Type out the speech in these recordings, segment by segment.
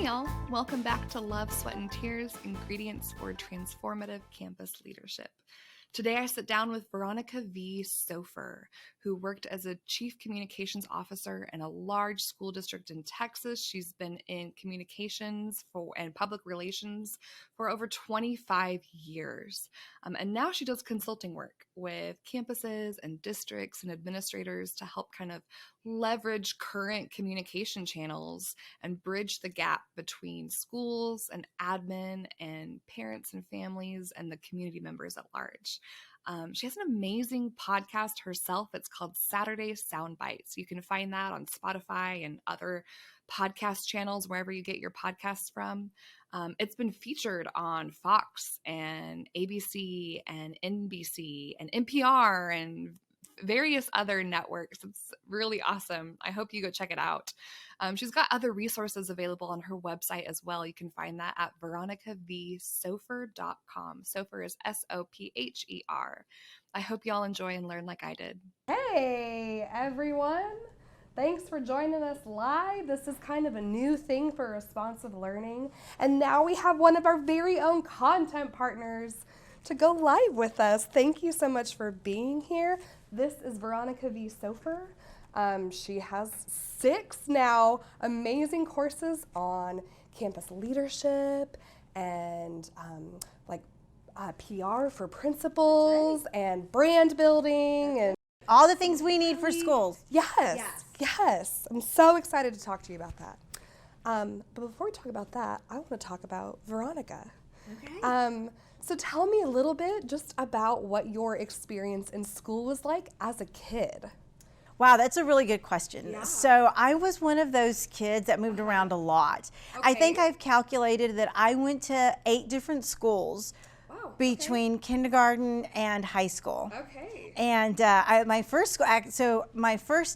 y'all. Welcome back to Love, Sweat, and Tears, Ingredients for Transformative Campus Leadership. Today I sit down with Veronica V. Sopher, who worked as a chief communications officer in a large school district in Texas. She's been in communications and public relations for over 25 years. And now she does consulting work with campuses and districts and administrators to help kind of leverage current communication channels and bridge the gap between schools and admin and parents and families and the community members at large. She has an amazing podcast herself. It's called Saturday Sound Bites. You can find that on Spotify and other podcast channels, wherever you get your podcasts from. It's been featured on Fox and ABC and NBC and NPR and various other networks. It's really awesome. I hope you go check it out. She's got other resources available on her website as well. You can find that at veronicavsopher.com. Sopher is Sopher. I hope y'all enjoy and learn like I did. Hey, everyone. Thanks for joining us live. This is kind of a new thing for responsive learning. And now we have one of our very own content partners to go live with us. Thank you so much for being here. This is Veronica V. Sopher. She has 6 now amazing courses on campus leadership and PR for principals and brand building and all the things we need for schools. Yes. I'm so excited to talk to you about that. But before we talk about that, I want to talk about Veronica. Okay. So tell me a little bit just about what your experience in school was like as a kid. Wow, that's a really good question. Yeah. So I was one of those kids that moved around a lot. Okay. I think I've calculated that I went to 8 different schools between kindergarten and high school. Okay. And my first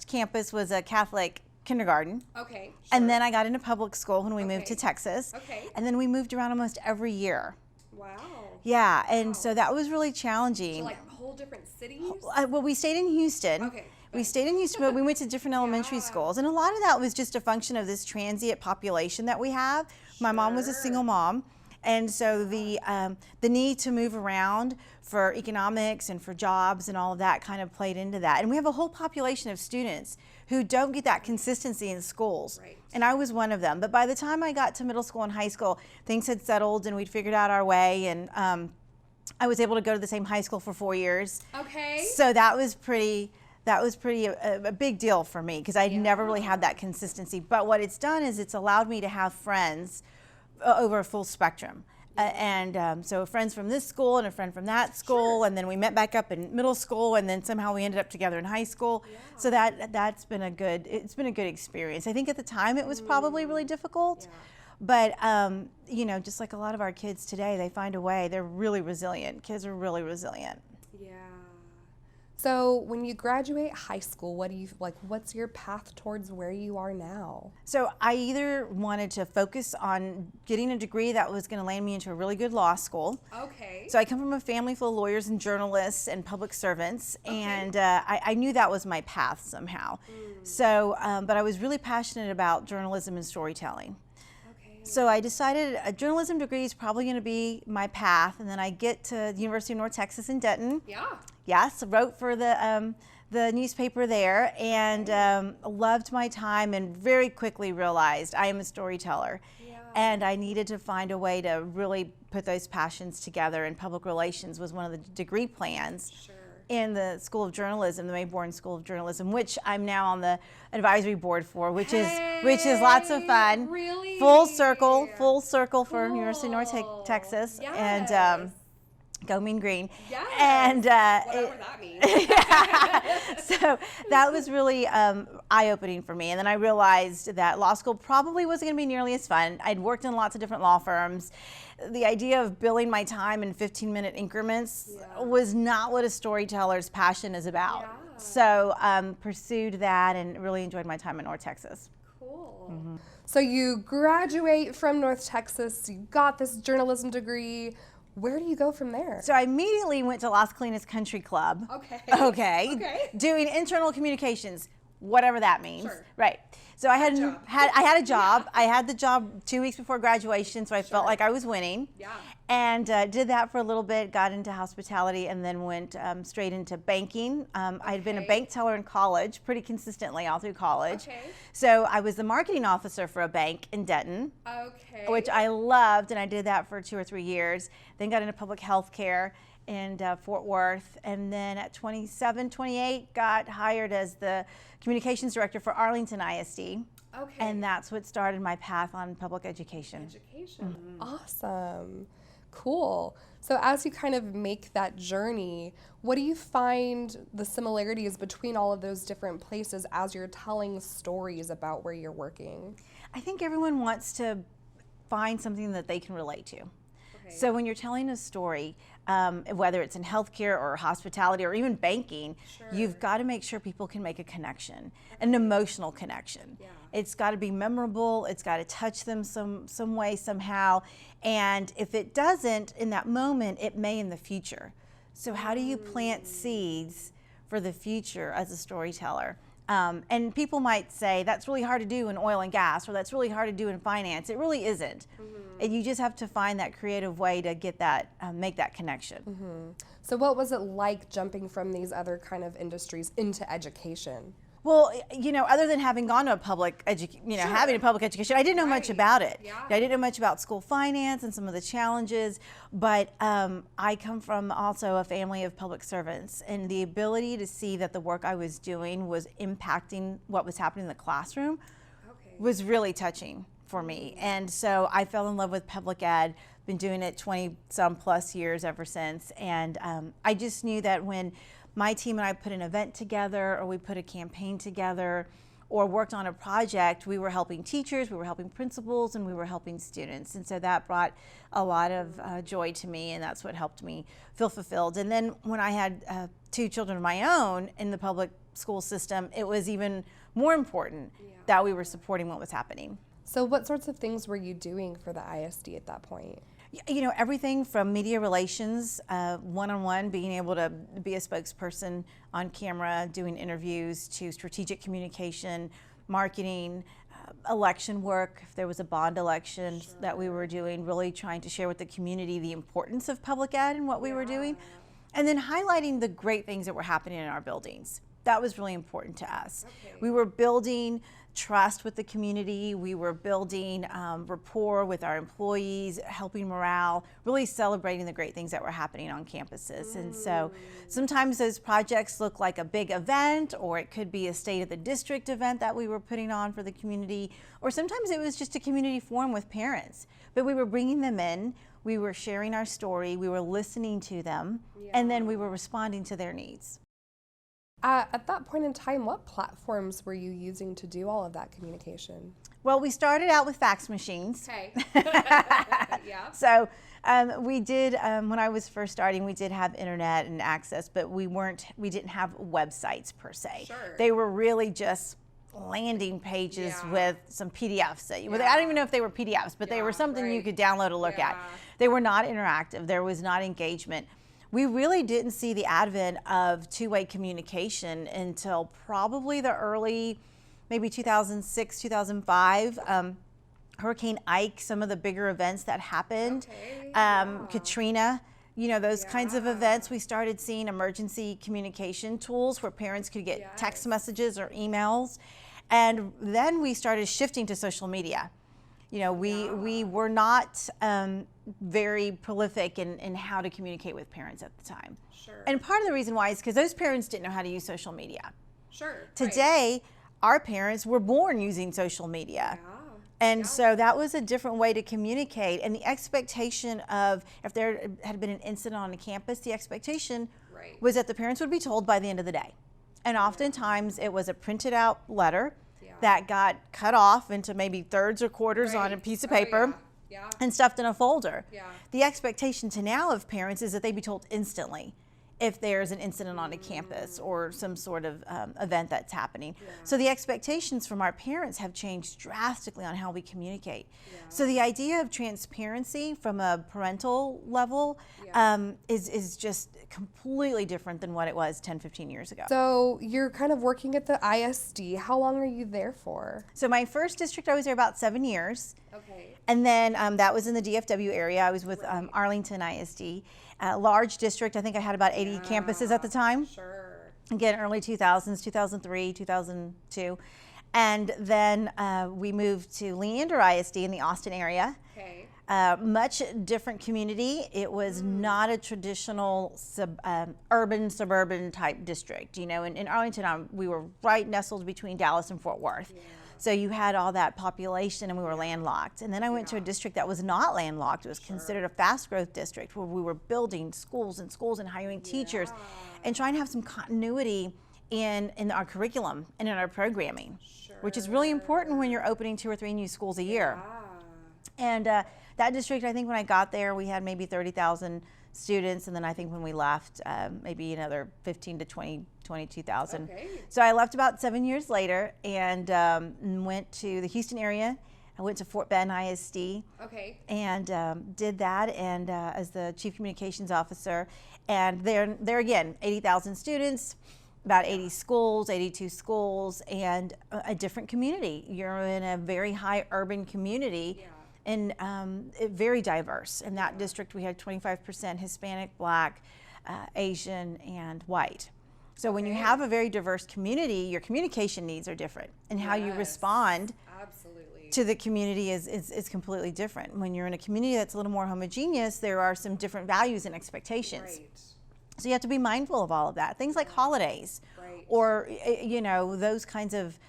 campus was a Catholic kindergarten. Okay. Sure. And then I got into public school when we moved to Okay. Texas. Okay. And then we moved around almost every year. Wow. Yeah, and so that was really challenging. So like whole different cities? Well, we stayed in Houston. Okay. We stayed in Houston, but we went to different elementary schools. And a lot of that was just a function of this transient population that we have. My mom was a single mom. And so the need to move around for economics and for jobs and all of that kind of played into that. And we have a whole population of students who don't get that consistency in schools. Right. And I was one of them. But by the time I got to middle school and high school, things had settled and we'd figured out our way. And I was able to go to the same high school for 4 years. Okay. So that was pretty a big deal for me because I'd never really had that consistency. But what it's done is it's allowed me to have friends over a full spectrum. So friends from this school and a friend from that school, and then we met back up in middle school, and then somehow we ended up together in high school. Yeah. So that's been a good experience. I think at the time it was probably really difficult, but just like a lot of our kids today, they find a way. They're really resilient. Kids are really resilient. Yeah. So when you graduate high school, what's your path towards where you are now? So I either wanted to focus on getting a degree that was going to land me into a really good law school. Okay. So I come from a family full of lawyers and journalists and public servants, and I knew that was my path somehow. So, but I was really passionate about journalism and storytelling. So I decided a journalism degree is probably going to be my path, and then I get to the University of North Texas in Denton. Yeah. Yes, wrote for the newspaper there, and loved my time, and very quickly realized I am a storyteller, and I needed to find a way to really put those passions together. And public relations was one of the degree plans. Sure. In the School of Journalism, the Mayborn School of Journalism, which I'm now on the advisory board for, which is lots of fun. Really? Full circle for University of North Texas, and go Mean Green. Yes. And whatever that means. So that was really eye-opening for me. And then I realized that law school probably wasn't going to be nearly as fun. I'd worked in lots of different law firms. The idea of billing my time in 15-minute increments was not what a storyteller's passion is about. Yeah. So pursued that and really enjoyed my time in North Texas. Cool. Mm-hmm. So you graduate from North Texas, you got this journalism degree. Where do you go from there? So I immediately went to Las Colinas Country Club. Okay. Doing internal communications. whatever that means. Sure. Right. So I had job. I had a job. I had the job 2 weeks before graduation, so I felt like I was winning. Yeah. And did that for a little bit, got into hospitality, and then went straight into banking. I had been a bank teller in college pretty consistently all through college. Okay. So I was the marketing officer for a bank in Denton, Okay. which I loved, and I did that for 2 or 3 years. Then got into public health care in Fort Worth, and then at 27, 28, got hired as the communications director for Arlington ISD. Okay. And that's what started my path on public education. Education. Awesome. Cool. So as you kind of make that journey, what do you find the similarities between all of those different places as you're telling stories about where you're working? I think everyone wants to find something that they can relate to. So when you're telling a story, whether it's in healthcare or hospitality or even banking, you've got to make sure people can make a connection, an emotional connection. Yeah. It's got to be memorable. It's got to touch them some way, somehow. And if it doesn't in that moment, it may in the future. So how do you plant seeds for the future as a storyteller? And people might say, that's really hard to do in oil and gas, or that's really hard to do in finance. It really isn't. And you just have to find that creative way to get that, make that connection. So what was it like jumping from these other kind of industries into education? Well, you know, other than having gone to a public having a public education, I didn't know much about it. Yeah. I didn't know much about school finance and some of the challenges, but I come from also a family of public servants, and the ability to see that the work I was doing was impacting what was happening in the classroom was really touching for me. And so I fell in love with public ed, been doing it 20 some plus years ever since, and I just knew that when my team and I put an event together, or we put a campaign together, or worked on a project, we were helping teachers, we were helping principals, and we were helping students. And so that brought a lot of joy to me, and that's what helped me feel fulfilled. And then when I had 2 children of my own in the public school system, it was even more important that we were supporting what was happening. So what sorts of things were you doing for the ISD at that point? You know, everything from media relations, one-on-one, being able to be a spokesperson on camera, doing interviews, to strategic communication, marketing, election work. If there was a bond election that we were doing, really trying to share with the community the importance of public ed and what we were doing. And then highlighting the great things that were happening in our buildings. That was really important to us. We were building trust with the community. We were building rapport with our employees, helping morale, really celebrating the great things that were happening on campuses. And so sometimes those projects look like a big event, or it could be a state of the district event that we were putting on for the community, or sometimes it was just a community forum with parents. But we were bringing them in, we were sharing our story, we were listening to them, and then we were responding to their needs. At that point in time, what platforms were you using to do all of that communication? Well, we started out with fax machines. Okay. Yeah. So we did, when I was first starting, we did have internet and access, but we didn't have websites per se. Sure. They were really just landing pages with some PDFs. I don't even know if they were PDFs, but they were something you could download to look at. They were not interactive. There was not engagement. We really didn't see the advent of two-way communication until probably the early, maybe 2006, 2005. Hurricane Ike, some of the bigger events that happened, Katrina, you know, those kinds of events. We started seeing emergency communication tools where parents could get text messages or emails. And then we started shifting to social media. You know, we were not very prolific in how to communicate with parents at the time. Sure. And part of the reason why is because those parents didn't know how to use social media. Sure. Today, our parents were born using social media. And so that was a different way to communicate. And the expectation of, if there had been an incident on a campus, the expectation was that the parents would be told by the end of the day. And oftentimes it was a printed out letter that got cut off into maybe thirds or quarters on a piece of paper and stuffed in a folder. The expectation to now of parents is that they be told instantly. if there's an incident on a campus or some sort of event that's happening. So the expectations from our parents have changed drastically on how we communicate. So the idea of transparency from a parental level is just completely different than what it was 10, 15 years ago. So you're kind of working at the ISD. How long are you there for? So my first district, I was there about 7 years. Okay. And then that was in the DFW area. I was with Arlington ISD. Large district. I think I had about 80 campuses at the time. Sure. Again, early 2000s, 2003, 2002. And then we moved to Leander ISD in the Austin area. Okay. Much different community. It was not a traditional urban, suburban type district. You know, in Arlington, we were right nestled between Dallas and Fort Worth. Yeah. So you had all that population and we were landlocked. And then I went to a district that was not landlocked. It was considered a fast growth district where we were building schools and hiring teachers and trying to have some continuity in our curriculum and in our programming, which is really important when you're opening 2 or 3 new schools a year. And that district, I think when I got there, we had maybe 30,000 students. And then I think when we left, maybe another 15 to 22,000. Okay. So I left about 7 years later and went to the Houston area. I went to Fort Bend ISD. Okay. And did that and as the chief communications officer. And there again, 80,000 students, about 80 schools, 82 schools, and a different community. You're in a very high urban community. And very diverse. In that district, we had 25% Hispanic, Black, Asian, and white. So when you have a very diverse community, your communication needs are different, and how you respond to the community is completely different. When you're in a community that's a little more homogeneous, there are some different values and expectations. Right. So you have to be mindful of all of that. Things like holidays, or you know, those kinds of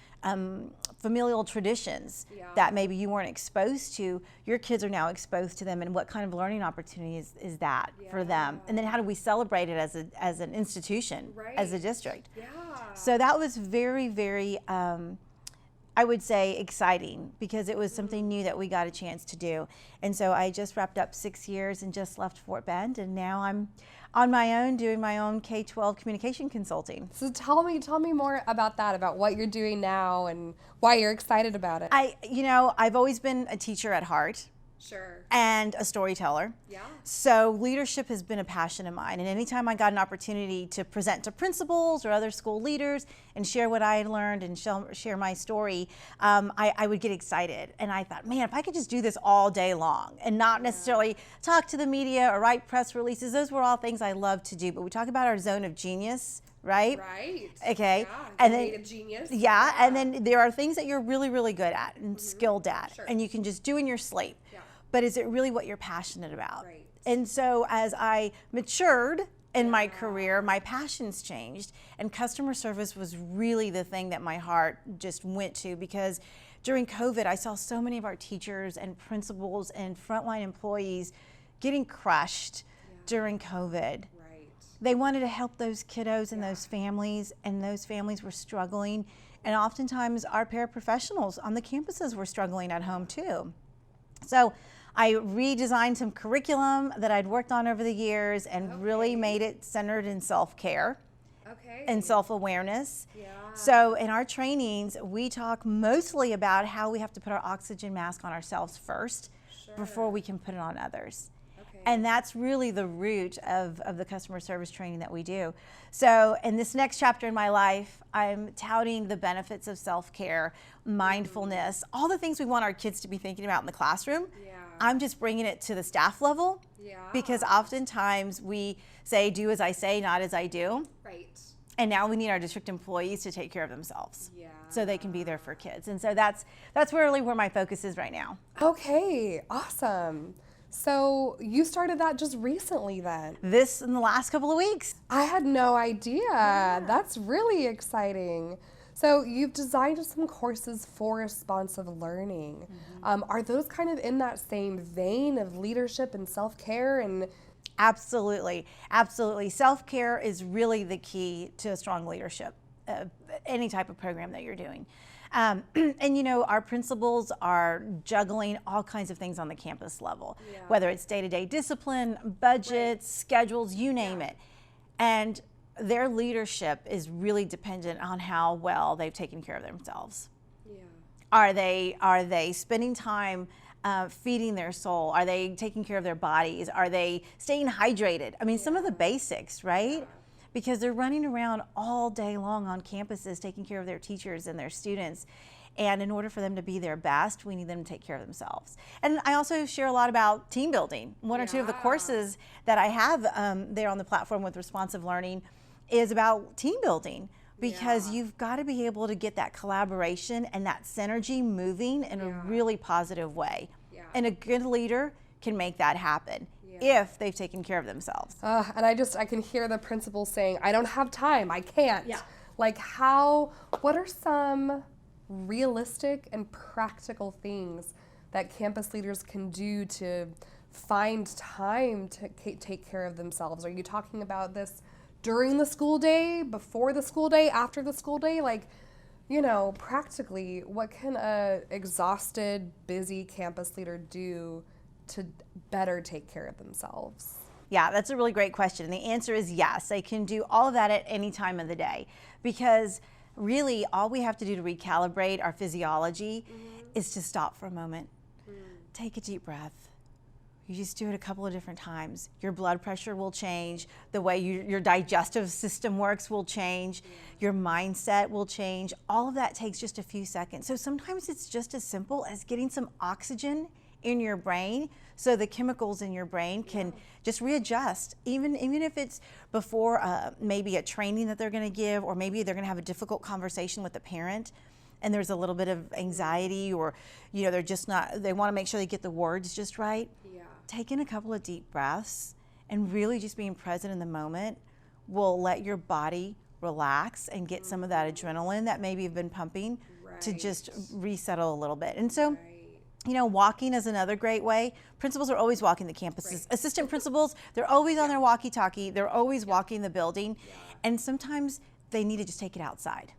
familial traditions that maybe you weren't exposed to, your kids are now exposed to them, and what kind of learning opportunity is that for them? And then how do we celebrate it as an institution, as a district? So that was very, very, I would say, exciting, because it was something new that we got a chance to do. And so I just wrapped up 6 years and just left Fort Bend, and now I'm on my own doing my own K-12 communication consulting. So tell me more about that, about what you're doing now and why you're excited about it. I've always been a teacher at heart. Sure. And a storyteller. Yeah. So leadership has been a passion of mine. And anytime I got an opportunity to present to principals or other school leaders and share what I had learned and share my story, I would get excited. And I thought, man, if I could just do this all day long and not necessarily talk to the media or write press releases, those were all things I loved to do. But we talk about our zone of genius. Right? Okay. Yeah, and then genius. Yeah, and then there are things that you're really, really good at and skilled at, and you can just do in your sleep. Yeah. But is it really what you're passionate about? Right. And so as I matured in my career, my passions changed, and customer service was really the thing that my heart just went to, because during COVID, I saw so many of our teachers and principals and frontline employees getting crushed during COVID. They wanted to help those kiddos and those families were struggling. And oftentimes our paraprofessionals on the campuses were struggling at home too. So I redesigned some curriculum that I'd worked on over the years and really made it centered in self-care and self-awareness. Yeah. So in our trainings, we talk mostly about how we have to put our oxygen mask on ourselves first before we can put it on others. And that's really the root of the customer service training that we do. So in this next chapter in my life, I'm touting the benefits of self-care, mindfulness, all the things we want our kids to be thinking about in the classroom. Yeah. I'm just bringing it to the staff level, because oftentimes we say, do as I say, not as I do. Right. And now we need our district employees to take care of themselves so they can be there for kids. And so that's really where my focus is right now. Okay, awesome. So you started that just recently then? This in the last couple of weeks. I had no idea. Yeah. That's really exciting. So you've designed some courses for responsive learning. Mm-hmm. Are those kind of in that same vein of leadership and self-care? And Absolutely. Absolutely. Self-care is really the key to a strong leadership, any type of program that you're doing. And you know, our principals are juggling all kinds of things on the campus level, whether it's day-to-day discipline, budgets, schedules, you name it. And their leadership is really dependent on how well they've taken care of themselves. Yeah. Are they spending time feeding their soul? Are they taking care of their bodies? Are they staying hydrated? I mean, some of the basics, right? Because they're running around all day long on campuses taking care of their teachers and their students. And in order for them to be their best, we need them to take care of themselves. And I also share a lot about team building. One or two of the courses that I have there on the platform with responsive learning is about team building, because you've got to be able to get that collaboration and that synergy moving in a really positive way. And a good leader can make that happen if they've taken care of themselves. And I can hear the principal saying, I don't have time, I can't. Like what are some realistic and practical things that campus leaders can do to find time to take care of themselves? Are you talking about this during the school day, before the school day, after the school day? Like, practically, what can a exhausted, busy campus leader do to better take care of themselves? Yeah, that's a really great question. And the answer is yes. They can do all of that at any time of the day, because really all we have to do to recalibrate our physiology is to stop for a moment. Take a deep breath. You just do it a couple of different times. Your blood pressure will change. The way your digestive system works will change. Your mindset will change. All of that takes just a few seconds. So sometimes it's just as simple as getting some oxygen in your brain so the chemicals in your brain can just readjust, even if it's before maybe a training that they're going to give, or maybe they're going to have a difficult conversation with a parent and there's a little bit of anxiety, or they're just not, they want to make sure they get the words just right. Taking a couple of deep breaths and really just being present in the moment will let your body relax and get some of that adrenaline that maybe you've been pumping to just resettle a little bit. And so walking is another great way. Principals are always walking the campuses. Assistant principals, they're always on their walkie-talkie. They're always walking the building. And sometimes they need to just take it outside.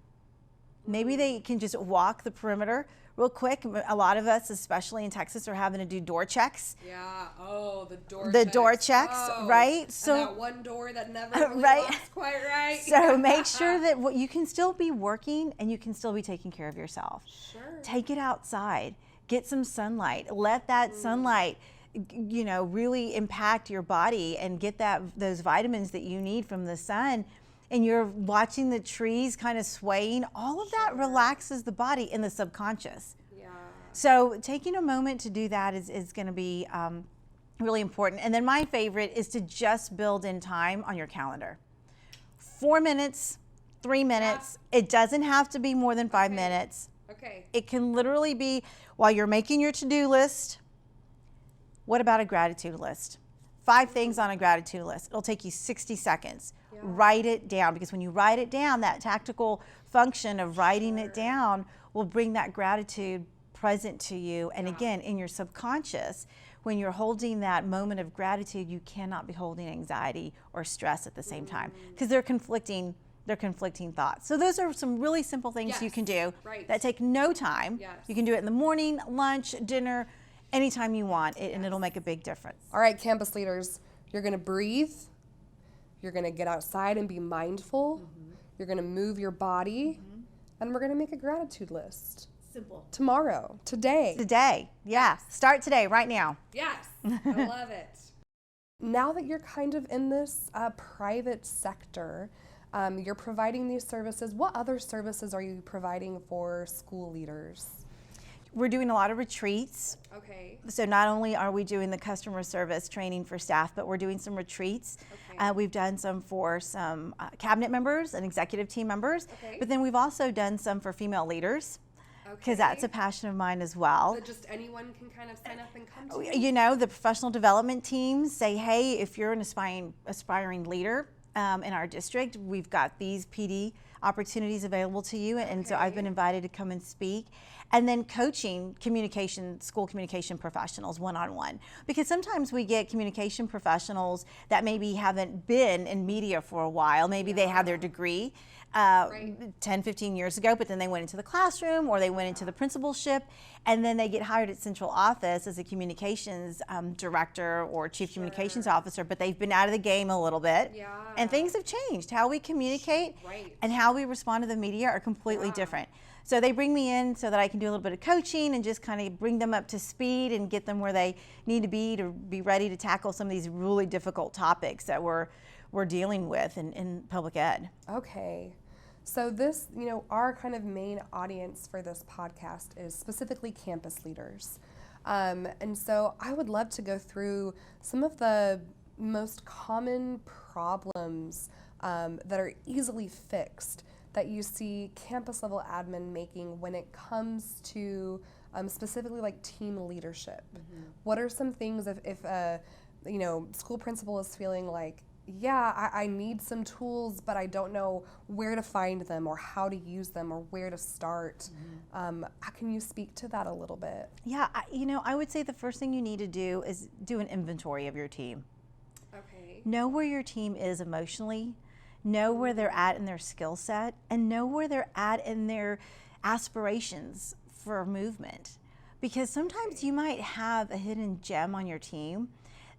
Maybe they can just walk the perimeter real quick. A lot of us, especially in Texas, are having to do door checks. The door checks, right? So and that one door that never really locks quite right. So make sure that you can still be working and you can still be taking care of yourself. Take it outside. Get some sunlight. Let that sunlight, really impact your body and get those vitamins that you need from the sun. And you're watching the trees kind of swaying. All of that relaxes the body in the subconscious. So taking a moment to do that is going to be really important. And then my favorite is to just build in time on your calendar. 4 minutes, 3 minutes. It doesn't have to be more than 5 minutes. It can literally be while you're making your to-do list. What about a gratitude list? 5 things on a gratitude list. It'll take you 60 seconds. Write it down, because when you write it down, that tactical function of writing it down will bring that gratitude present to you. And again, in your subconscious, when you're holding that moment of gratitude, you cannot be holding anxiety or stress at the same time, because they're conflicting thoughts. So those are some really simple things you can do that take no time. You can do it in the morning, lunch, dinner, anytime you want, and it'll make a big difference. All right, campus leaders, you're going to breathe. You're going to get outside and be mindful. You're going to move your body. And we're going to make a gratitude list. Simple. Tomorrow. Today. Yeah. Start today, right now. Yes. I love it. Now that you're kind of in this private sector, you're providing these services. What other services are you providing for school leaders? We're doing a lot of retreats. So not only are we doing the customer service training for staff, but we're doing some retreats. We've done some for some cabinet members and executive team members, but then we've also done some for female leaders, because that's a passion of mine as well. That just anyone can kind of sign up and come to? The professional development teams say, hey, if you're an aspiring leader in our district, we've got these PD opportunities available to you. And so I've been invited to come and speak. And then coaching school communication professionals one-on-one. Because sometimes we get communication professionals that maybe haven't been in media for a while. Maybe they have their degree, Right. 10, 15 years ago, but then they went into the classroom or they went into the principalship, and then they get hired at central office as a communications director or chief communications officer, but they've been out of the game a little bit. Yeah. And things have changed. How we communicate Right. and how we respond to the media are completely different. So they bring me in so that I can do a little bit of coaching and just kind of bring them up to speed and get them where they need to be ready to tackle some of these really difficult topics that we're dealing with in public ed. Okay. So this, our kind of main audience for this podcast is specifically campus leaders. And so I would love to go through some of the most common problems that are easily fixed that you see campus level admin making when it comes to specifically like team leadership. What are some things if a school principal is feeling like, yeah, I need some tools, but I don't know where to find them or how to use them or where to start. Can you speak to that a little bit? Yeah, I would say the first thing you need to do is do an inventory of your team. Okay. Know where your team is emotionally, know where they're at in their skill set, and know where they're at in their aspirations for movement. Because sometimes you might have a hidden gem on your team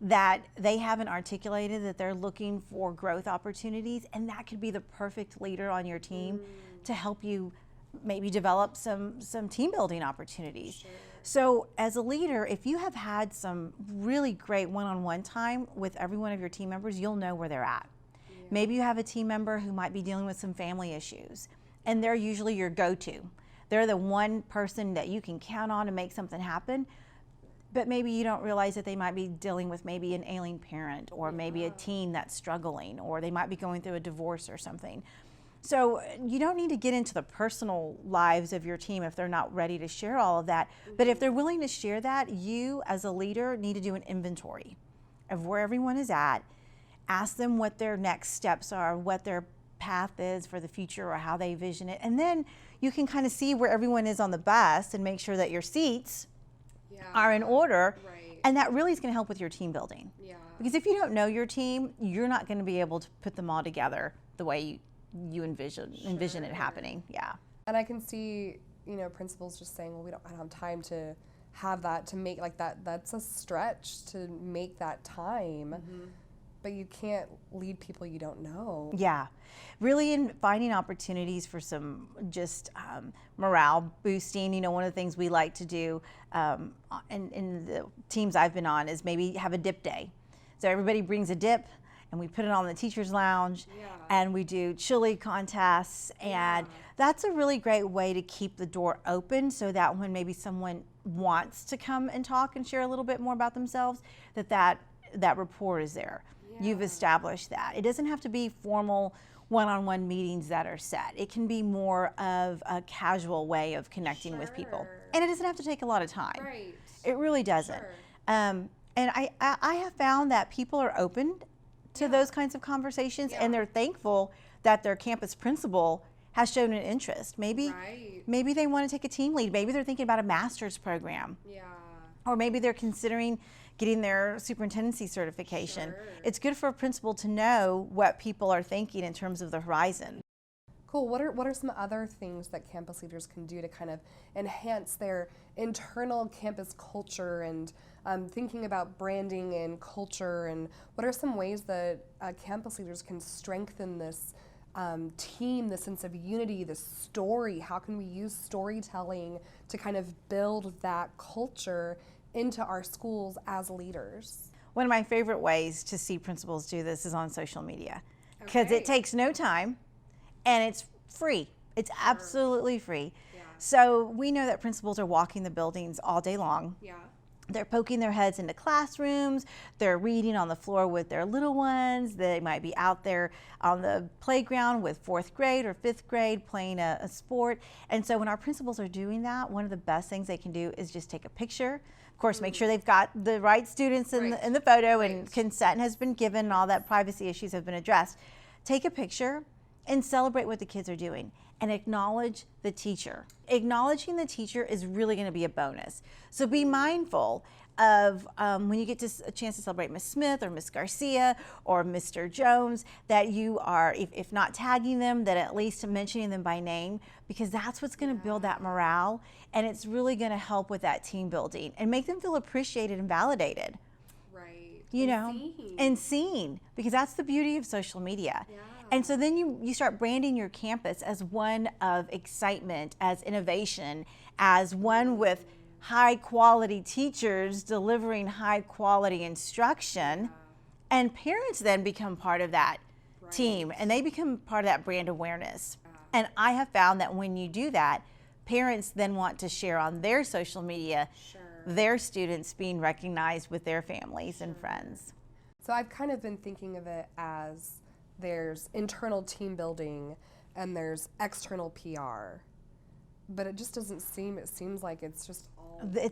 that they haven't articulated, that they're looking for growth opportunities, and that could be the perfect leader on your team to help you maybe develop some team building opportunities. Sure. So as a leader, if you have had some really great one-on-one time with every one of your team members, you'll know where they're at. Yeah. Maybe you have a team member who might be dealing with some family issues, and they're usually your go-to. They're the one person that you can count on to make something happen. But maybe you don't realize that they might be dealing with maybe an ailing parent or maybe a teen that's struggling, or they might be going through a divorce or something. So you don't need to get into the personal lives of your team if they're not ready to share all of that. But if they're willing to share that, you as a leader need to do an inventory of where everyone is at. Ask them what their next steps are, what their path is for the future or how they vision it. And then you can kind of see where everyone is on the bus and make sure that your seats are in order, Right. and that really is going to help with your team building. Yeah. Because if you don't know your team, you're not going to be able to put them all together the way you envision it happening. Yeah. And I can see, principals just saying, well, I don't have time to have that, to make like that. That's a stretch to make that time. But you can't lead people you don't know. Yeah, really in finding opportunities for some just morale boosting. One of the things we like to do in the teams I've been on is maybe have a dip day. So everybody brings a dip and we put it on the teacher's lounge and we do chili contests, and that's a really great way to keep the door open so that when maybe someone wants to come and talk and share a little bit more about themselves, that rapport is there. You've established that. It doesn't have to be formal one-on-one meetings that are set. It can be more of a casual way of connecting with people. And it doesn't have to take a lot of time. Right. It really doesn't. And I have found that people are open to those kinds of conversations, and they're thankful that their campus principal has shown an interest. Maybe they want to take a team lead. Maybe they're thinking about a master's program. Yeah. Or maybe they're considering getting their superintendency certification. Sure. It's good for a principal to know what people are thinking in terms of the horizon. Cool. What are some other things that campus leaders can do to kind of enhance their internal campus culture and thinking about branding and culture? And what are some ways that campus leaders can strengthen this team, the sense of unity, the story? How can we use storytelling to kind of build that culture into our schools as leaders? One of my favorite ways to see principals do this is on social media, because it takes no time and it's free. It's absolutely free. Yeah. So we know that principals are walking the buildings all day long. Yeah. They're poking their heads into classrooms. They're reading on the floor with their little ones. They might be out there on the playground with 4th grade or 5th grade playing a sport. And so when our principals are doing that, one of the best things they can do is just take a picture. Of course, make sure they've got the right students in the photo and consent has been given and all that privacy issues have been addressed. Take a picture and celebrate what the kids are doing and acknowledge the teacher. Acknowledging the teacher is really going to be a bonus. So be mindful of when you get a chance to celebrate Miss Smith or Miss Garcia or Mr. Jones, that you are, if not tagging them, that at least mentioning them by name, because that's what's going to build that morale, and it's really going to help with that team building and make them feel appreciated and validated. Right. You know, and seen, because that's the beauty of social media. Yeah. And so then you start branding your campus as one of excitement, as innovation, as one with high quality teachers delivering high quality instruction, and parents then become part of that team, and they become part of that brand awareness. And I have found that when you do that, parents then want to share on their social media their students being recognized with their families and friends. So I've kind of been thinking of it as there's internal team building and there's external PR, but it just doesn't seem, it seems like it's just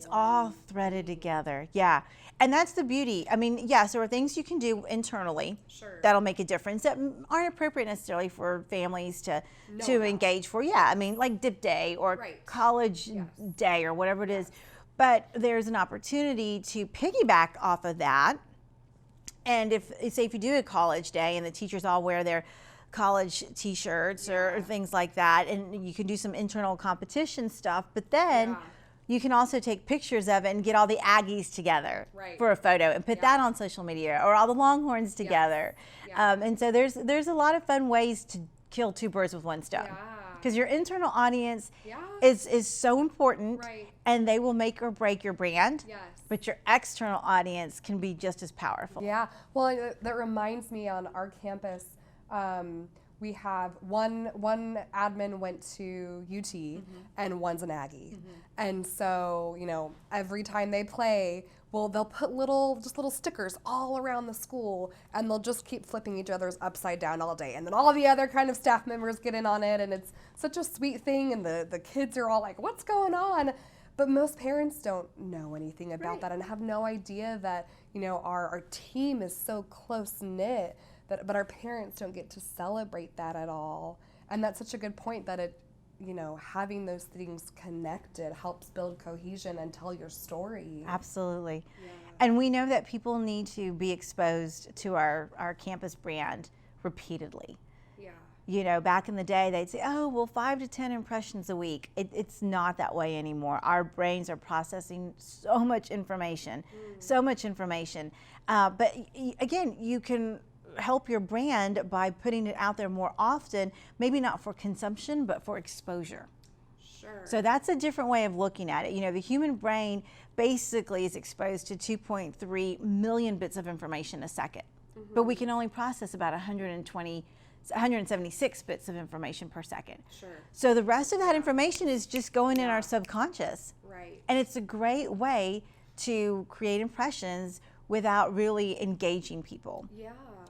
all threaded together. Yeah. And that's the beauty. I mean, yes, there are things you can do internally that'll make a difference that aren't appropriate necessarily for families to engage for. Yeah. I mean, like dip day or college day or whatever it is. But there's an opportunity to piggyback off of that. And if you do a college day and the teachers all wear their college t-shirts or things like that, and you can do some internal competition stuff, but then you can also take pictures of it and get all the Aggies together for a photo and put that on social media, or all the Longhorns together. And so there's a lot of fun ways to kill two birds with one stone, because your internal audience is so important, and they will make or break your brand. But your external audience can be just as powerful. Yeah. Well, that reminds me, on our campus, we have one admin went to UT and one's an Aggie. And so, you know, every time they play, they'll put little stickers all around the school, and they'll just keep flipping each other's upside down all day. And then all the other kind of staff members get in on it, and it's such a sweet thing, and the kids are all like, what's going on? But most parents don't know anything about that and have no idea that, you know, our team is so close-knit, but our parents don't get to celebrate that at all. And that's such a good point, that it, you know, having those things connected helps build cohesion and tell your story. Absolutely. And we know that people need to be exposed to our campus brand repeatedly. You know, back in the day, they'd say, oh, well, 5 to 10 impressions a week. It's not that way anymore. Our brains are processing so much information, But again, you can help your brand by putting it out there more often, maybe not for consumption, but for exposure. So that's a different way of looking at it. You know, the human brain basically is exposed to 2.3 million bits of information a second, but we can only process about 176 bits of information per second. So the rest of that information is just going in our subconscious. And it's a great way to create impressions without really engaging people.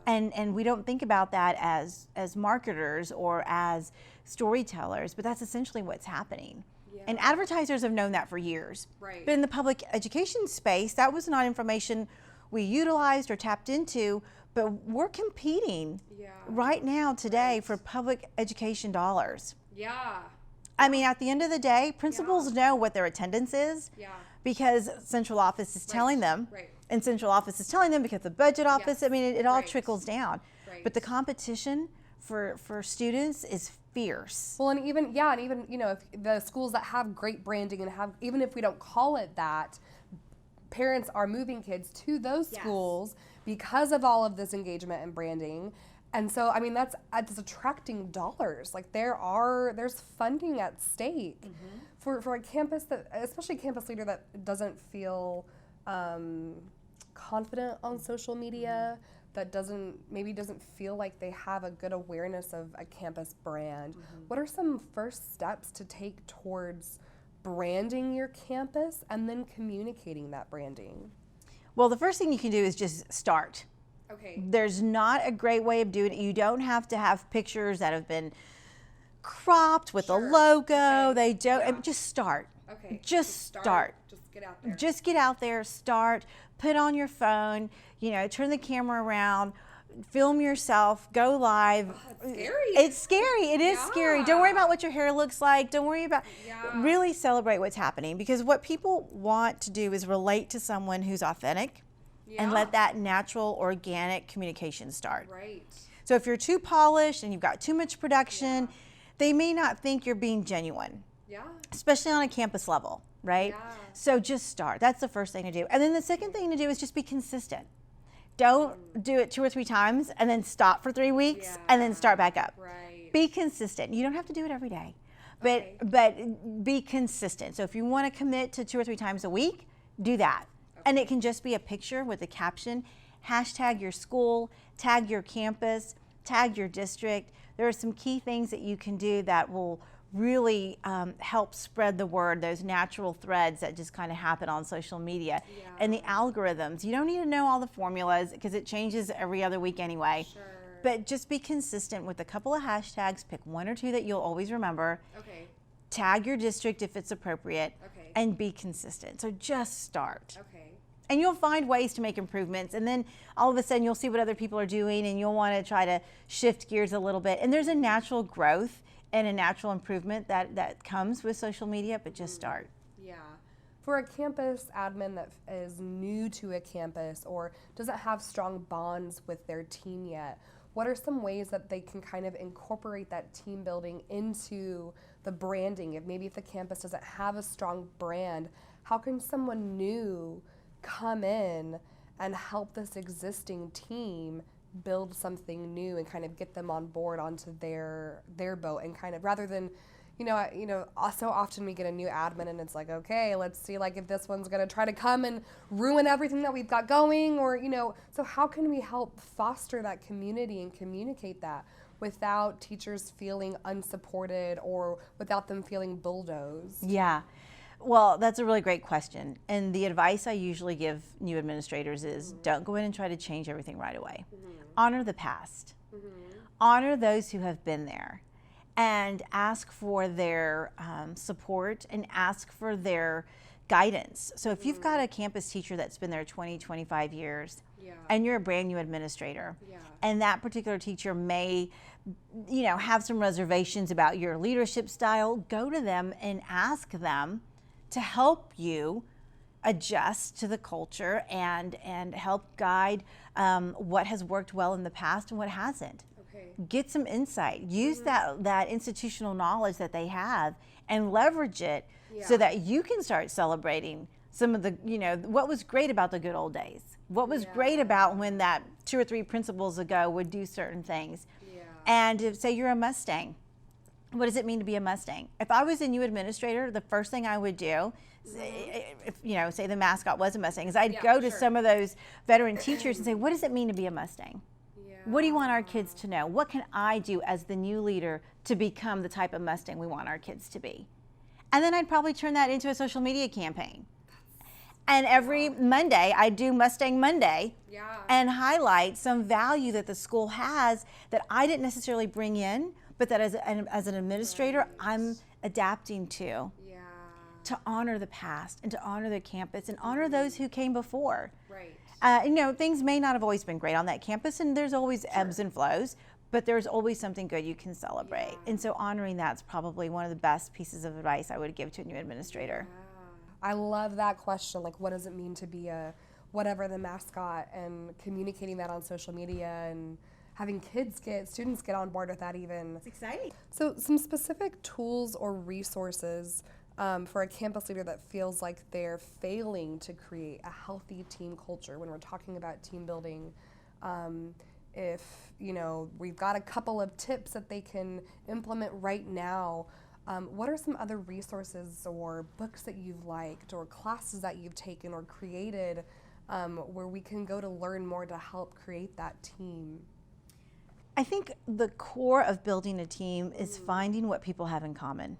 And we don't think about that as marketers or as storytellers, but that's essentially what's happening. And advertisers have known that for years. But in the public education space, that was not information we utilized or tapped into, but we're competing right now today for public education dollars. I mean, at the end of the day, principals know what their attendance is because central office is telling them. And central office is telling them because the budget office, I mean, it all trickles down. But the competition for students is fierce. Well, and even, you know, if the schools that have great branding and have, even if we don't call it that, parents are moving kids to those schools because of all of this engagement and branding. And so, I mean, that's attracting dollars. Like there's funding at stake for a campus that, especially a campus leader that doesn't feel confident on social media, that maybe doesn't feel like they have a good awareness of a campus brand. What are some first steps to take towards branding your campus and then communicating that branding? Well, the first thing you can do is just start. There's not a great way of doing it. You don't have to have pictures that have been cropped with a logo. They don't. Just start. Just start. Just get out there. Just get out there. Start. Put on your phone. You know, turn the camera around. film yourself, go live. It's scary. It's scary. It is scary. Don't worry about what your hair looks like. Don't worry about, really celebrate what's happening, because what people want to do is relate to someone who's authentic and let that natural, organic communication start. Right. So if you're too polished and you've got too much production, they may not think you're being genuine. Yeah. Especially on a campus level, right? Yeah. So just start. That's the first thing to do. And then the second thing to do is just be consistent. Don't do it 2 or 3 times and then stop for 3 weeks and then start back up. Right. Be consistent. You don't have to do it every day, but be consistent. So if you want to commit to 2 or 3 times a week, do that. And it can just be a picture with a caption, hashtag your school, tag your campus, tag your district. There are some key things that you can do that will really help spread the word, those natural threads that just kind of happen on social media. And the algorithms. You don't need to know all the formulas because it changes every other week anyway. Sure. But just be consistent with a couple of hashtags. Pick 1 or 2 that you'll always remember. Okay. Tag your district if it's appropriate. Okay. And be consistent. So just start. Okay. And you'll find ways to make improvements. And then all of a sudden you'll see what other people are doing and you'll want to try to shift gears a little bit. And there's a natural growth and a natural improvement that comes with social media, but just start. Yeah. For a campus admin that is new to a campus or doesn't have strong bonds with their team yet, what are some ways that they can kind of incorporate that team building into the branding? If the campus doesn't have a strong brand, how can someone new come in and help this existing team build something new and kind of get them on board onto their boat, and kind of, rather than so often we get a new admin and it's like, okay, let's see like if this one's going to try to come and ruin everything that we've got going, or so how can we help foster that community and communicate that without teachers feeling unsupported or without them feeling bulldozed? Yeah. Well, that's a really great question. And the advice I usually give new administrators is don't go in and try to change everything right away. Honor the past. Honor those who have been there. And ask for their support and ask for their guidance. So if you've got a campus teacher that's been there 20, 25 years, and you're a brand new administrator, and that particular teacher may have some reservations about your leadership style, go to them and ask them to help you adjust to the culture and help guide what has worked well in the past and what hasn't. Okay. Get some insight. Use that institutional knowledge that they have and leverage it so that you can start celebrating some of the, what was great about the good old days. What was great about when that 2 or 3 principals ago would do certain things. And if, say you're a Mustang, what does it mean to be a Mustang? If I was a new administrator, the first thing I would do, if say the mascot was a Mustang, is I'd go to some of those veteran teachers and say, what does it mean to be a Mustang? What do you want our kids to know? What can I do as the new leader to become the type of Mustang we want our kids to be? And then I'd probably turn that into a social media campaign. And every Monday, I do Mustang Monday and highlight some value that the school has that I didn't necessarily bring in, but that as an administrator, I'm adapting to honor the past and to honor the campus and honor those who came before. Right. Things may not have always been great on that campus, and there's always ebbs and flows, but there's always something good you can celebrate. And so honoring that's probably one of the best pieces of advice I would give to a new administrator. I love that question. Like, what does it mean to be a whatever the mascot, and communicating that on social media and having students get on board with that even. It's exciting. So some specific tools or resources for a campus leader that feels like they're failing to create a healthy team culture when we're talking about team building. If, we've got a couple of tips that they can implement right now, what are some other resources or books that you've liked or classes that you've taken or created where we can go to learn more to help create that team? I think the core of building a team is finding what people have in common.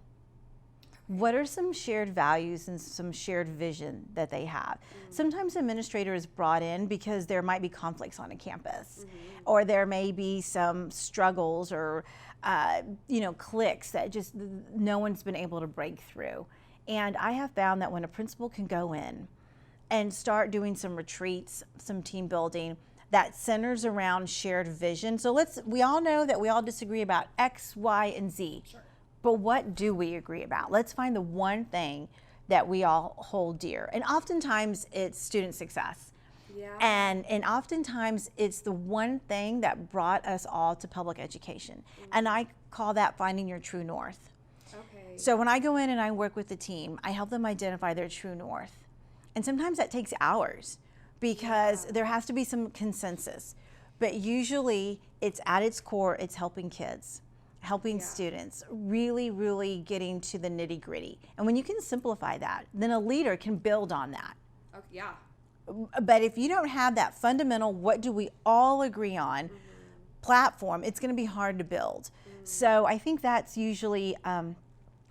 What are some shared values and some shared vision that they have? Sometimes an administrator is brought in because there might be conflicts on a campus, or there may be some struggles or cliques that just no one's been able to break through. And I have found that when a principal can go in and start doing some retreats, some team building, that centers around shared vision. So we all know that we all disagree about X, Y, and Z. Sure. But what do we agree about? Let's find the one thing that we all hold dear. And oftentimes it's student success. Yeah. And oftentimes it's the one thing that brought us all to public education. And I call that finding your true north. Okay. So when I go in and I work with the team, I help them identify their true north. And sometimes that takes hours because there has to be some consensus. But usually it's at its core, it's helping kids, helping students, really, really getting to the nitty gritty. And when you can simplify that, then a leader can build on that. Okay, yeah. But if you don't have that fundamental, what do we all agree on platform, it's going to be hard to build. So I think that's usually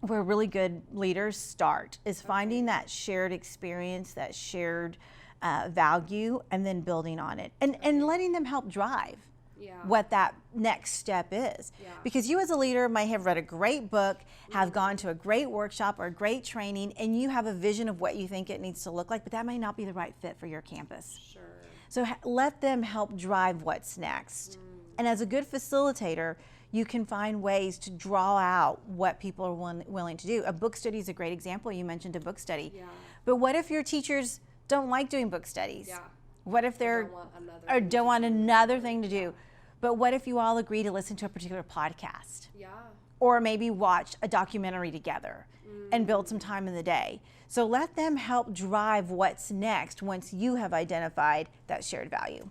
where really good leaders start, is finding that shared experience, that shared value, and then building on it and letting them help drive what that next step is. Because you as a leader might have read a great book, have gone to a great workshop or a great training, and you have a vision of what you think it needs to look like, but that may not be the right fit for your campus. Sure. So let them help drive what's next. And as a good facilitator, you can find ways to draw out what people are willing to do. A book study is a great example. You mentioned a book study. But what if your teachers don't like doing book studies? What if they're don't want another thing to do? But what if you all agree to listen to a particular podcast? Or maybe watch a documentary together and build some time in the day. So let them help drive what's next once you have identified that shared value.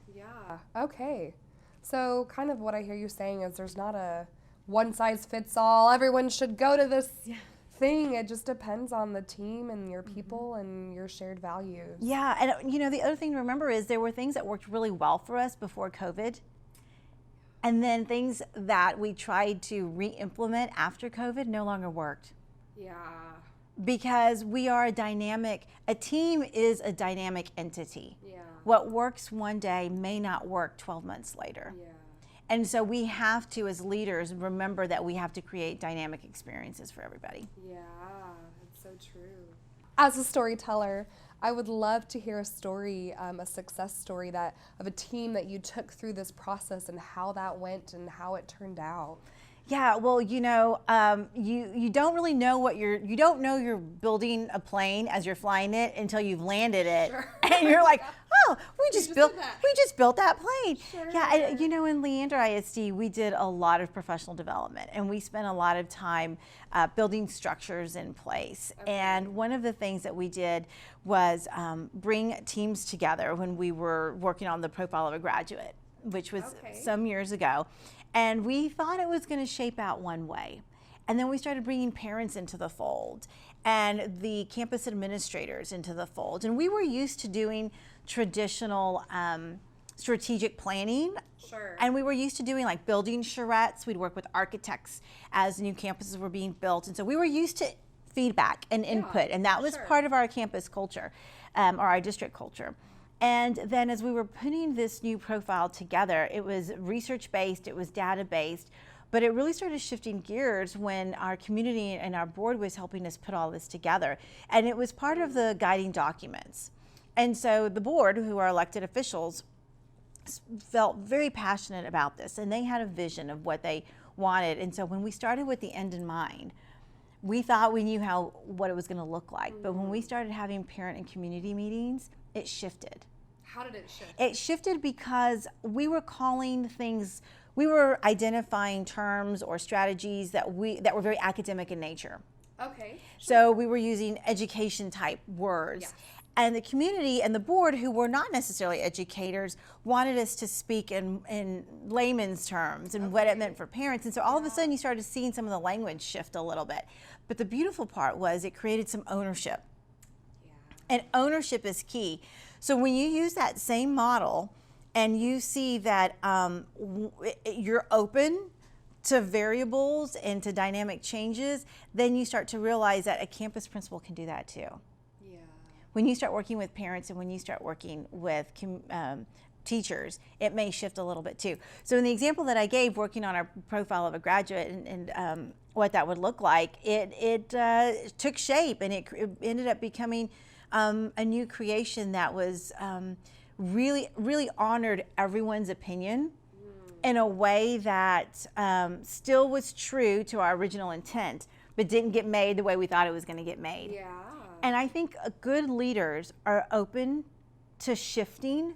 Okay. So kind of what I hear you saying is there's not a one size fits all, everyone should go to this thing. It just depends on the team and your people and your shared values. Yeah, and you know, the other thing to remember is there were things that worked really well for us before COVID. And then things that we tried to re-implement after COVID no longer worked. Because we are a team is a dynamic entity. What works one day may not work 12 months later. And so we have to, as leaders, remember that we have to create dynamic experiences for everybody. It's so true. As a storyteller, I would love to hear a story, a success story of a team that you took through this process and how that went and how it turned out. Yeah, well, you know, you don't really know you don't know you're building a plane as you're flying it until you've landed it. And you're like, oh, we just built that plane. Yeah, and, you know, in Leander ISD, we did a lot of professional development, and we spent a lot of time building structures in place. And one of the things that we did was bring teams together when we were working on the profile of a graduate, which was some years ago. And we thought it was going to shape out one way. And then we started bringing parents into the fold and the campus administrators into the fold. And we were used to doing traditional strategic planning. And we were used to doing like building charrettes. We'd work with architects as new campuses were being built. And so we were used to feedback and input. And that was part of our campus culture, or our district culture. And then as we were putting this new profile together, it was research-based, it was data-based, but it really started shifting gears when our community and our board was helping us put all this together. And it was part of the guiding documents. And so the board, who are elected officials, felt very passionate about this, and they had a vision of what they wanted. And so when we started with the end in mind, we thought we knew what it was going to look like. But when we started having parent and community meetings, it shifted. How did it shift? It shifted because we were identifying terms or strategies that were very academic in nature. So we were using education type words. And the community and the board, who were not necessarily educators, wanted us to speak in layman's terms and what it meant for parents. And so all of a sudden you started seeing some of the language shift a little bit. But the beautiful part was it created some ownership. And ownership is key. So when you use that same model and you see that you're open to variables and to dynamic changes, then you start to realize that a campus principal can do that too. When you start working with parents and when you start working with teachers, it may shift a little bit too. So in the example that I gave, working on our profile of a graduate and what that would look like, it took shape, and it ended up becoming a new creation that was really, really honored everyone's opinion in a way that still was true to our original intent, but didn't get made the way we thought it was going to get made. Yeah. And I think good leaders are open to shifting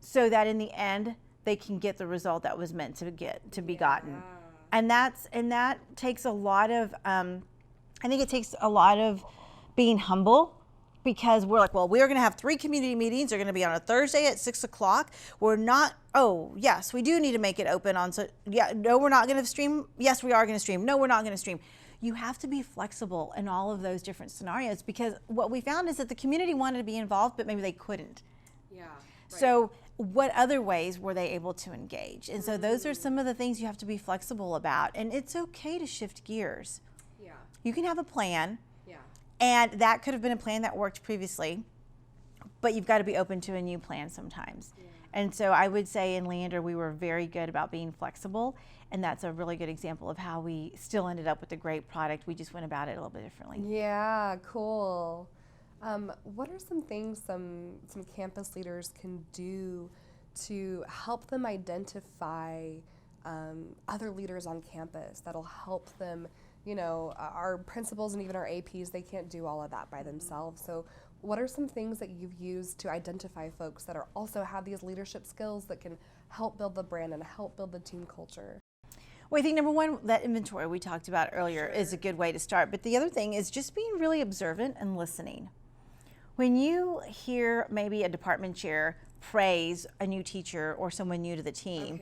so that in the end they can get the result that was meant to be gotten. And that takes a lot of I think it takes a lot of being humble, because we're like, well, we're going to have 3 community meetings. They're going to be on a Thursday at 6 o'clock. We're not, oh, yes, we do need to make it open on, so yeah, no, we're not going to stream. Yes, we are going to stream. No, we're not going to stream. You have to be flexible in all of those different scenarios, because what we found is that the community wanted to be involved, but maybe they couldn't. Yeah. Right. So what other ways were they able to engage? And so those are some of the things you have to be flexible about. And it's okay to shift gears. Yeah. You can have a plan. Yeah. And that could have been a plan that worked previously, but you've got to be open to a new plan sometimes. Yeah. And so I would say in Leander, we were very good about being flexible, and that's a really good example of how we still ended up with a great product. We just went about it a little bit differently. Yeah, cool. What are some things some campus leaders can do to help them identify other leaders on campus that'll help them? You know, our principals and even our APs, they can't do all of that by themselves. So what are some things that you've used to identify folks that are also have these leadership skills that can help build the brand and help build the team culture? Well, I think number one, that inventory we talked about earlier is a good way to start. But the other thing is just being really observant and listening. When you hear maybe a department chair praise a new teacher or someone new to the team,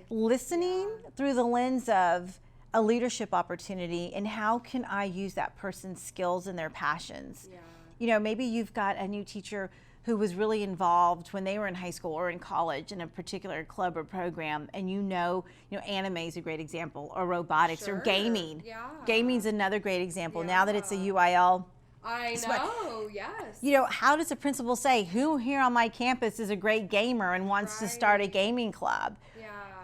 listening through the lens of a leadership opportunity and how can I use that person's skills and their passions. You know, maybe you've got a new teacher who was really involved when they were in high school or in college in a particular club or program, and you know, anime is a great example, or robotics or gaming. Gaming's another great example. Now that it's a UIL. I know, yes. You know, how does a principal say, who here on my campus is a great gamer and wants to start a gaming club?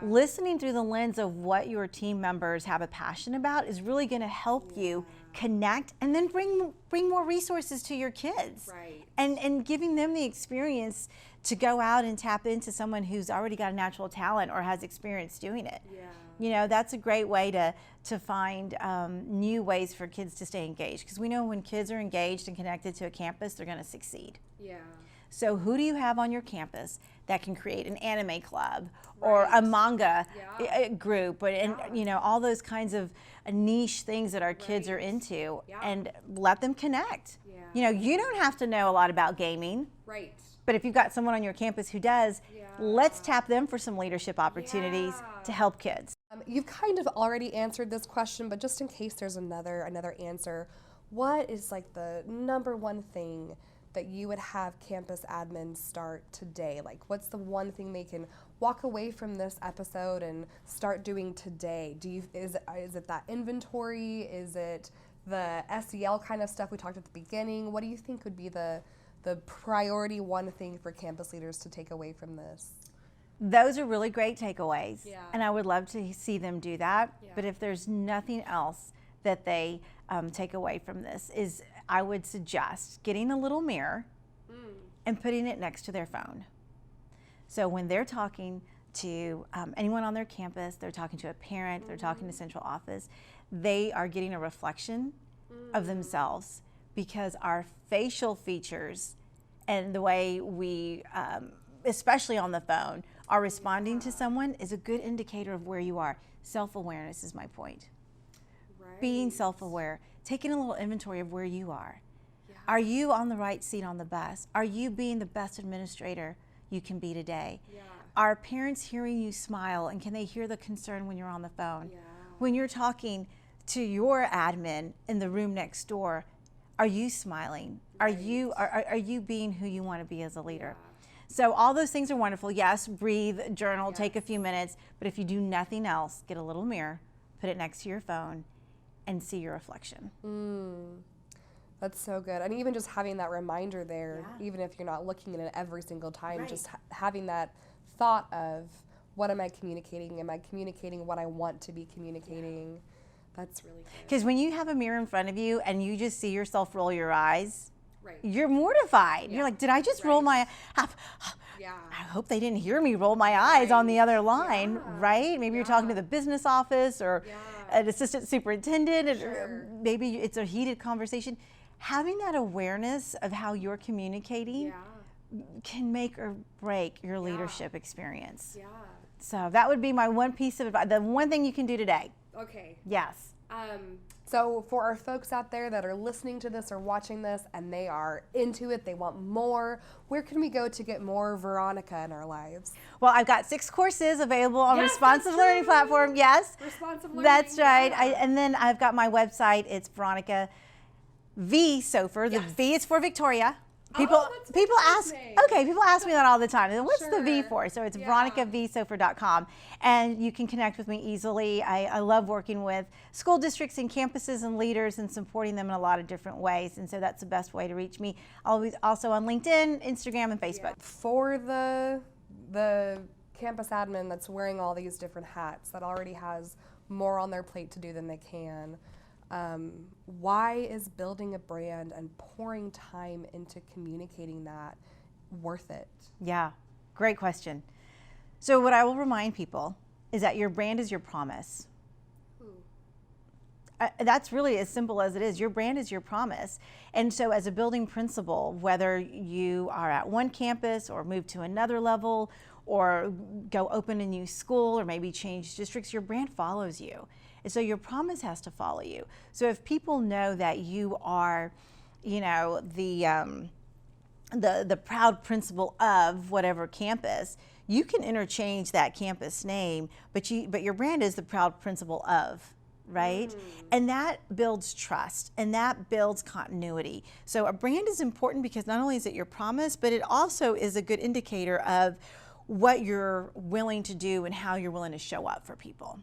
Listening through the lens of what your team members have a passion about is really going to help you connect and then bring more resources to your kids. And giving them the experience to go out and tap into someone who's already got a natural talent or has experience doing it. You know, that's a great way to find new ways for kids to stay engaged, because we know when kids are engaged and connected to a campus, they're going to succeed. So who do you have on your campus that can create an anime club or a manga group, and you know, all those kinds of niche things that our kids are into, and let them connect. You know, you don't have to know a lot about gaming. But if you've got someone on your campus who does, let's tap them for some leadership opportunities to help kids. You've kind of already answered this question, but just in case there's another answer, what is like the number one thing that you would have campus admins start today? Like, what's the one thing they can walk away from this episode and start doing today? Is it that inventory? Is it the SEL kind of stuff we talked at the beginning? What do you think would be the priority one thing for campus leaders to take away from this? Those are really great takeaways, and I would love to see them do that. But if there's nothing else that they take away from this, is I would suggest getting a little mirror and putting it next to their phone. So when they're talking to anyone on their campus, they're talking to a parent, they're talking to central office, they are getting a reflection of themselves, because our facial features and the way we, especially on the phone, are responding to someone is a good indicator of where you are. Self-awareness is my point. Being self-aware, taking a little inventory of where you are. Are you on the right seat on the bus? Are you being the best administrator you can be today? Are parents hearing you smile, and can they hear the concern when you're on the phone? When you're talking to your admin in the room next door, are you smiling? Are you being who you want to be as a leader? So all those things are wonderful. Yes, breathe, journal, take a few minutes, but if you do nothing else, get a little mirror, put it next to your phone, and see your reflection. That's so good. And even just having that reminder there, even if you're not looking at it every single time, just having that thought of, what am I communicating? Am I communicating what I want to be communicating? That's really good. Because when you have a mirror in front of you and you just see yourself roll your eyes, Right. you're mortified. Yeah. You're like, did I just roll my, Yeah. I hope they didn't hear me roll my eyes on the other line, Yeah. right? Maybe you're talking to the business office or Yeah. an assistant superintendent, Sure. or maybe it's a heated conversation. Having that awareness of how you're communicating can make or break your leadership experience. Yeah. So that would be my one piece of advice, the one thing you can do today. Okay. Yes. So for our folks out there that are listening to this or watching this and they are into it, they want more, where can we go to get more Veronica in our lives? Well, I've got 6 courses available on Yes, Responsive that's Learning true. platform. Yes. Responsive learning. That's right. Yeah. And then I've got my website. It's Veronica V Sopher. The V is for Victoria. People that's people ask interesting. people ask me that all the time. What's the V Sure. for? So it's Yeah. veronicavsopher.com, and you can connect with me easily. I love working with school districts and campuses and leaders and supporting them in a lot of different ways, and so that's the best way to reach me. Always also on LinkedIn, Instagram, and Facebook. For the campus admin that's wearing all these different hats, that already has more on their plate to do than they can, why is building a brand and pouring time into communicating that worth it? Yeah, great question. So what I will remind people is that your brand is your promise. That's really as simple as it is. Your brand is your promise. And so as a building principal, whether you are at one campus or move to another level or go open a new school or maybe change districts, your brand follows you. And so your promise has to follow you. So if people know that you are, the proud principal of whatever campus, you can interchange that campus name, but your brand is the proud principal of, right? And that builds trust and that builds continuity. So a brand is important because not only is it your promise, but it also is a good indicator of what you're willing to do and how you're willing to show up for people.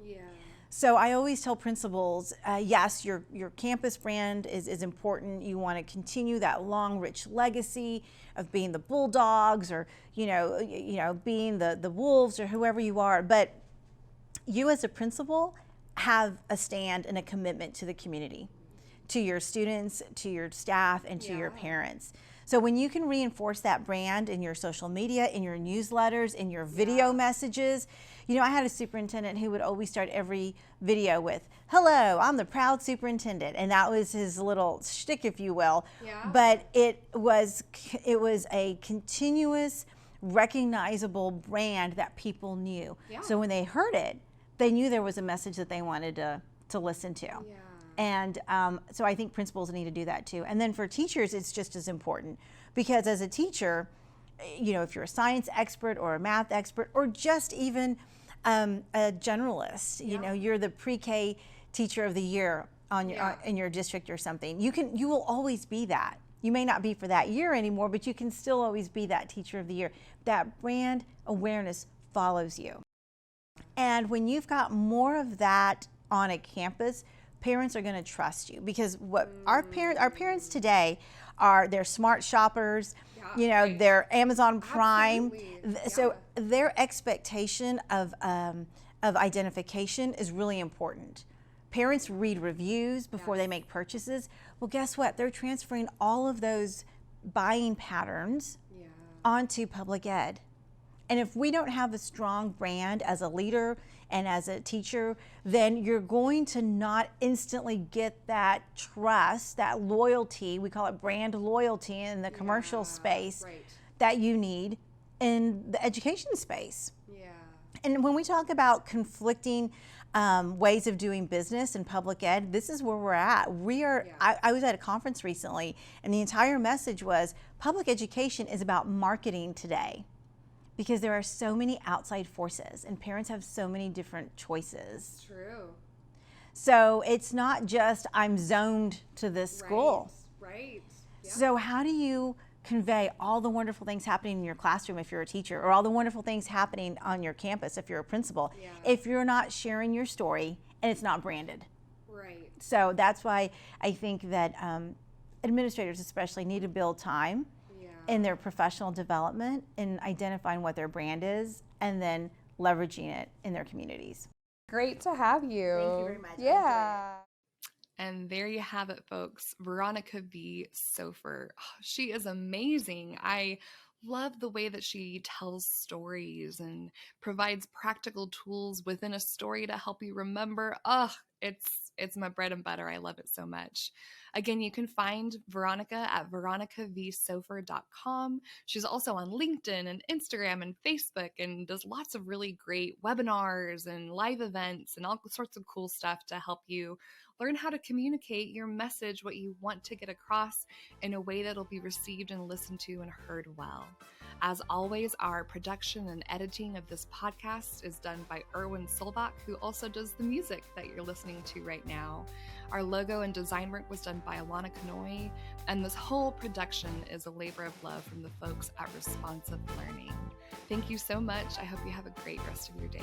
Yeah. So I always tell principals, yes, your campus brand is important. You want to continue that long, rich legacy of being the Bulldogs or being the Wolves or whoever you are. But you as a principal have a stand and a commitment to the community, to your students, to your staff, and to your parents. So when you can reinforce that brand in your social media, in your newsletters, in your video messages. I had a superintendent who would always start every video with, "Hello, I'm the proud superintendent." And that was his little shtick, if you will. Yeah. But it was a continuous, recognizable brand that people knew. Yeah. So when they heard it, they knew there was a message that they wanted to listen to. Yeah. And so I think principals need to do that too. And then for teachers, it's just as important because as a teacher, if you're a science expert or a math expert or just even a generalist, you're the pre-K teacher of the year in your district or something. You will always be that. You may not be for that year anymore, but you can still always be that teacher of the year. That brand awareness follows you. And when you've got more of that on a campus, parents are going to trust you because what our parents today they're smart shoppers, right. they're Amazon Prime. Absolutely. So their expectation of identification is really important. Parents read reviews before they make purchases. Well, guess what? They're transferring all of those buying patterns onto public ed. And if we don't have a strong brand as a leader and as a teacher, then you're going to not instantly get that trust, that loyalty, we call it brand loyalty in the commercial space, that you need in the education space. Yeah. And when we talk about conflicting ways of doing business in public ed, this is where we're at. I was at a conference recently, and the entire message was public education is about marketing today. Because there are so many outside forces and parents have so many different choices. True. So it's not just I'm zoned to this school. Right. Yeah. So how do you convey all the wonderful things happening in your classroom if you're a teacher or all the wonderful things happening on your campus if you're a principal if you're not sharing your story and it's not branded? Right. So that's why I think that administrators especially need to build time in their professional development in identifying what their brand is and then leveraging it in their communities. Great to have you. Thank you very much. Yeah. And there you have it, folks. Veronica V. Sopher. Oh, she is amazing. I love the way that she tells stories and provides practical tools within a story to help you remember. It's my bread and butter. I love it so much. Again, you can find Veronica at veronicavsopher.com. She's also on LinkedIn and Instagram and Facebook and does lots of really great webinars and live events and all sorts of cool stuff to help you learn how to communicate your message, what you want to get across, in a way that'll be received and listened to and heard well. As always, our production and editing of this podcast is done by Erwin Solbach, who also does the music that you're listening to right now. Our logo and design work was done by Alana Kanoy, and this whole production is a labor of love from the folks at Responsive Learning. Thank you so much. I hope you have a great rest of your day.